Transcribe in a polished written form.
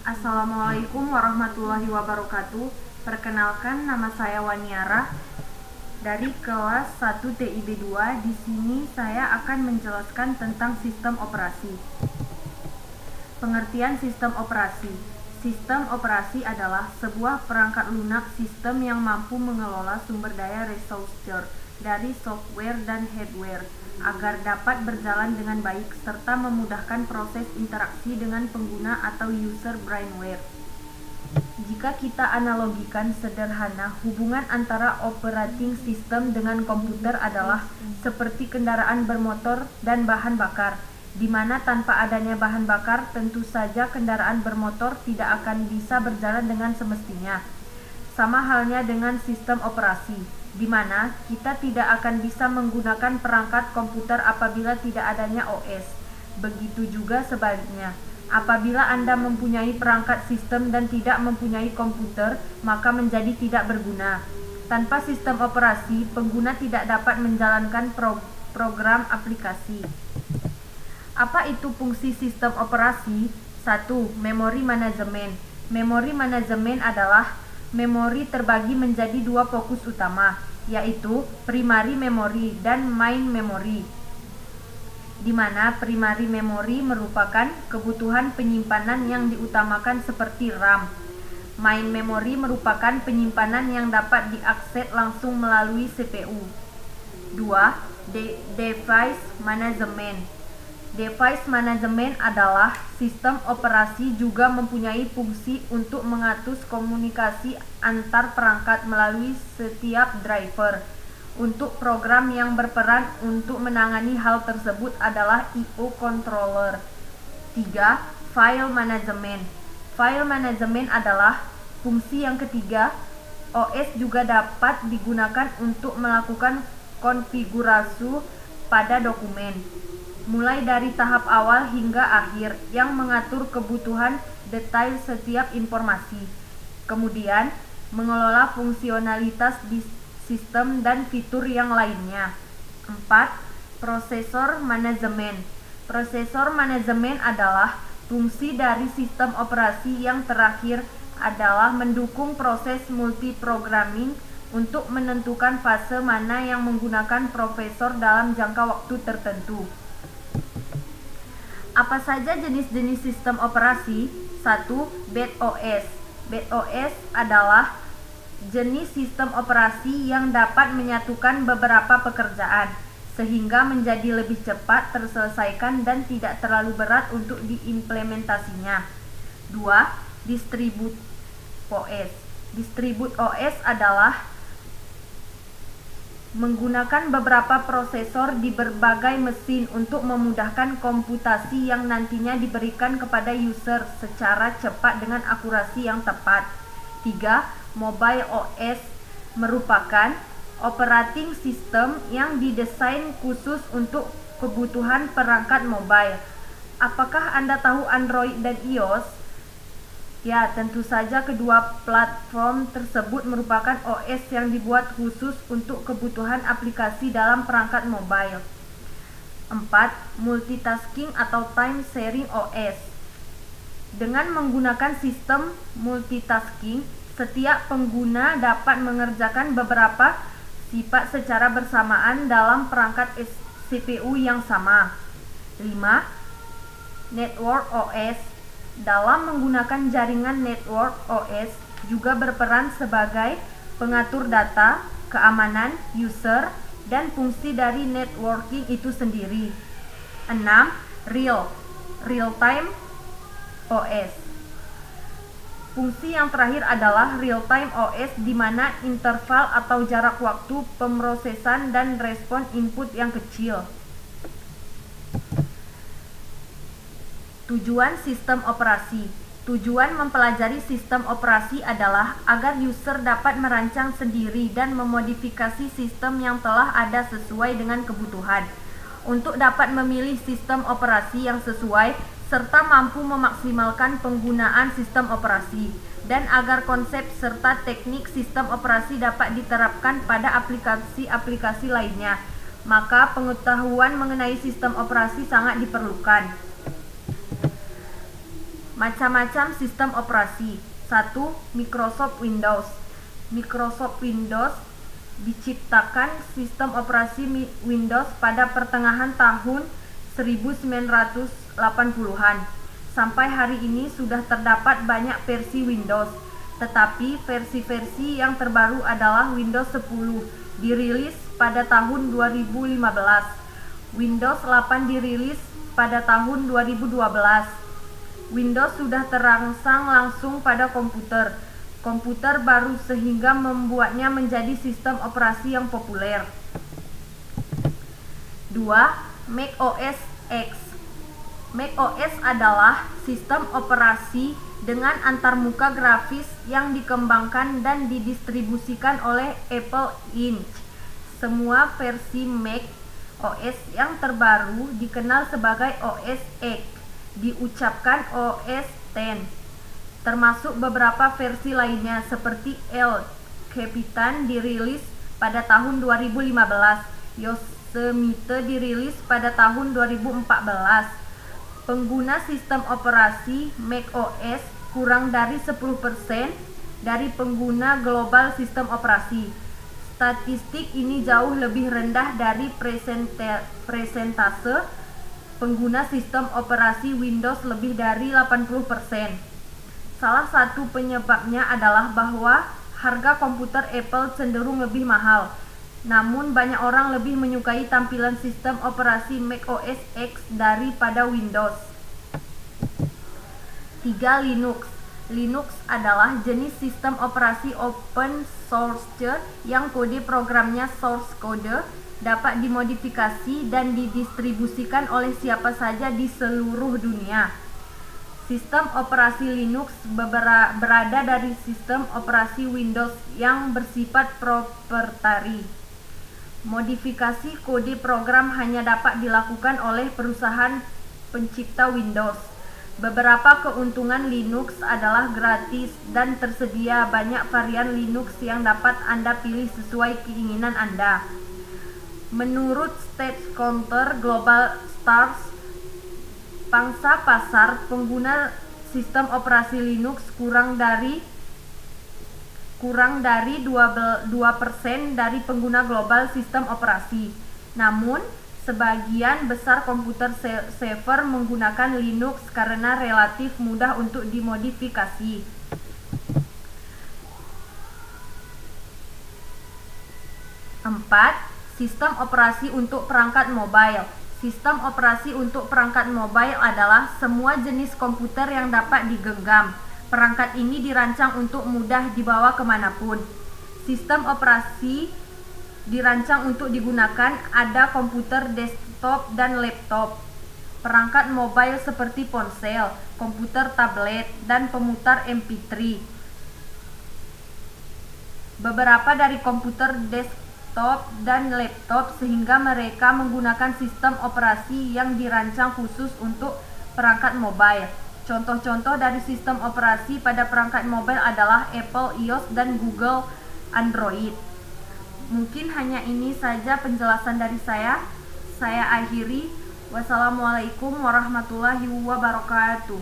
Assalamualaikum warahmatullahi wabarakatuh. Perkenalkan, nama saya Waniara dari kelas 1 TIB 2. Di sini saya akan menjelaskan tentang sistem operasi. Pengertian sistem operasi. Sistem operasi adalah sebuah perangkat lunak sistem yang mampu mengelola sumber daya resource dari software dan hardware agar dapat berjalan dengan baik serta memudahkan proses interaksi dengan pengguna atau user brainware. Jika kita analogikan sederhana, hubungan antara operating system dengan komputer adalah seperti kendaraan bermotor dan bahan bakar, di mana tanpa adanya bahan bakar tentu saja kendaraan bermotor tidak akan bisa berjalan dengan semestinya. Sama halnya dengan sistem operasi, di mana kita tidak akan bisa menggunakan perangkat komputer apabila tidak adanya OS. Begitu juga sebaliknya, apabila Anda mempunyai perangkat sistem dan tidak mempunyai komputer, maka menjadi tidak berguna. Tanpa sistem operasi, pengguna tidak dapat menjalankan program aplikasi. Apa itu fungsi sistem operasi? 1. Memori manajemen. Memori manajemen adalah memori terbagi menjadi dua fokus utama, yaitu primary memory dan main memory, di mana primary memory merupakan kebutuhan penyimpanan yang diutamakan seperti RAM. Main memory merupakan penyimpanan yang dapat diakses langsung melalui CPU. 2. Device management. Device management adalah sistem operasi juga mempunyai fungsi untuk mengatur komunikasi antar perangkat melalui setiap driver. Untuk program yang berperan untuk menangani hal tersebut adalah I/O controller. 3. File management. File management adalah fungsi yang ketiga. OS juga dapat digunakan untuk melakukan konfigurasi pada dokumen, mulai dari tahap awal hingga akhir, yang mengatur kebutuhan detail setiap informasi. Kemudian, mengelola fungsionalitas di sistem dan fitur yang lainnya. 4. Prosesor manajemen. Prosesor manajemen adalah fungsi dari sistem operasi yang terakhir adalah mendukung proses multiprogramming untuk menentukan fase mana yang menggunakan prosesor dalam jangka waktu tertentu. Apa saja jenis-jenis sistem operasi? 1. Bed OS. Bed OS adalah jenis sistem operasi yang dapat menyatukan beberapa pekerjaan sehingga menjadi lebih cepat terselesaikan dan tidak terlalu berat untuk diimplementasinya. 2. Distribute OS. Distribute OS adalah menggunakan beberapa prosesor di berbagai mesin untuk memudahkan komputasi yang nantinya diberikan kepada user secara cepat dengan akurasi yang tepat. 3. Mobile OS merupakan operating system yang didesain khusus untuk kebutuhan perangkat mobile. Apakah Anda tahu Android dan iOS? Ya, tentu saja kedua platform tersebut merupakan OS yang dibuat khusus untuk kebutuhan aplikasi dalam perangkat mobile. 4. Multitasking atau time sharing OS. Dengan menggunakan sistem multitasking, setiap pengguna dapat mengerjakan beberapa sifat secara bersamaan dalam perangkat CPU yang sama. 5. Network OS. Dalam menggunakan jaringan network, OS juga berperan sebagai pengatur data, keamanan, user, dan fungsi dari networking itu sendiri. 6. Real-time OS. Fungsi yang terakhir adalah real-time OS, di mana interval atau jarak waktu pemrosesan dan respon input yang kecil. Tujuan sistem operasi. Tujuan mempelajari sistem operasi adalah agar user dapat merancang sendiri dan memodifikasi sistem yang telah ada sesuai dengan kebutuhan, untuk dapat memilih sistem operasi yang sesuai serta mampu memaksimalkan penggunaan sistem operasi, dan agar konsep serta teknik sistem operasi dapat diterapkan pada aplikasi-aplikasi lainnya, maka pengetahuan mengenai sistem operasi sangat diperlukan. Macam-macam sistem operasi. 1. Microsoft Windows. Microsoft Windows diciptakan sistem operasi Windows pada pertengahan tahun 1980-an. Sampai hari ini sudah terdapat banyak versi Windows, tetapi versi-versi yang terbaru adalah Windows 10, dirilis pada tahun 2015. Windows 8 dirilis pada tahun 2012. Windows sudah terangsang langsung pada komputer baru sehingga membuatnya menjadi sistem operasi yang populer. 2. Mac OS X. Mac OS adalah sistem operasi dengan antarmuka grafis yang dikembangkan dan didistribusikan oleh Apple Inc. Semua versi Mac OS yang terbaru dikenal sebagai OS X, diucapkan OS X, termasuk beberapa versi lainnya seperti El Capitan dirilis pada tahun 2015, Yosemite dirilis pada tahun 2014. Pengguna sistem operasi Mac OS kurang dari 10% dari pengguna global sistem operasi. Statistik ini jauh lebih rendah dari persentase pengguna sistem operasi Windows lebih dari 80%. Salah satu penyebabnya adalah bahwa harga komputer Apple cenderung lebih mahal. Namun banyak orang lebih menyukai tampilan sistem operasi Mac OS X daripada Windows. 3. Linux. Linux adalah jenis sistem operasi open source yang kode programnya source code dapat dimodifikasi dan didistribusikan oleh siapa saja di seluruh dunia. Sistem operasi Linux berada dari sistem operasi Windows yang bersifat proprietari. Modifikasi kode program hanya dapat dilakukan oleh perusahaan pencipta Windows. Beberapa keuntungan Linux adalah gratis dan tersedia banyak varian Linux yang dapat Anda pilih sesuai keinginan Anda. Menurut StatCounter Global Stars, pangsa pasar pengguna sistem operasi Linux kurang dari 2% dari pengguna global sistem operasi. Namun, sebagian besar komputer server menggunakan Linux karena relatif mudah untuk dimodifikasi. 4. Sistem operasi untuk perangkat mobile. Sistem operasi untuk perangkat mobile adalah semua jenis komputer yang dapat digenggam. Perangkat ini dirancang untuk mudah dibawa kemanapun. Sistem operasi dirancang untuk digunakan ada komputer desktop dan laptop, perangkat mobile seperti ponsel, komputer tablet, dan pemutar MP3. Beberapa dari komputer desktop dan laptop sehingga mereka menggunakan sistem operasi yang dirancang khusus untuk perangkat mobile. Contoh-contoh dari sistem operasi pada perangkat mobile adalah Apple iOS dan Google Android. Mungkin hanya ini saja penjelasan dari saya. Saya akhiri. Wassalamualaikum warahmatullahi wabarakatuh.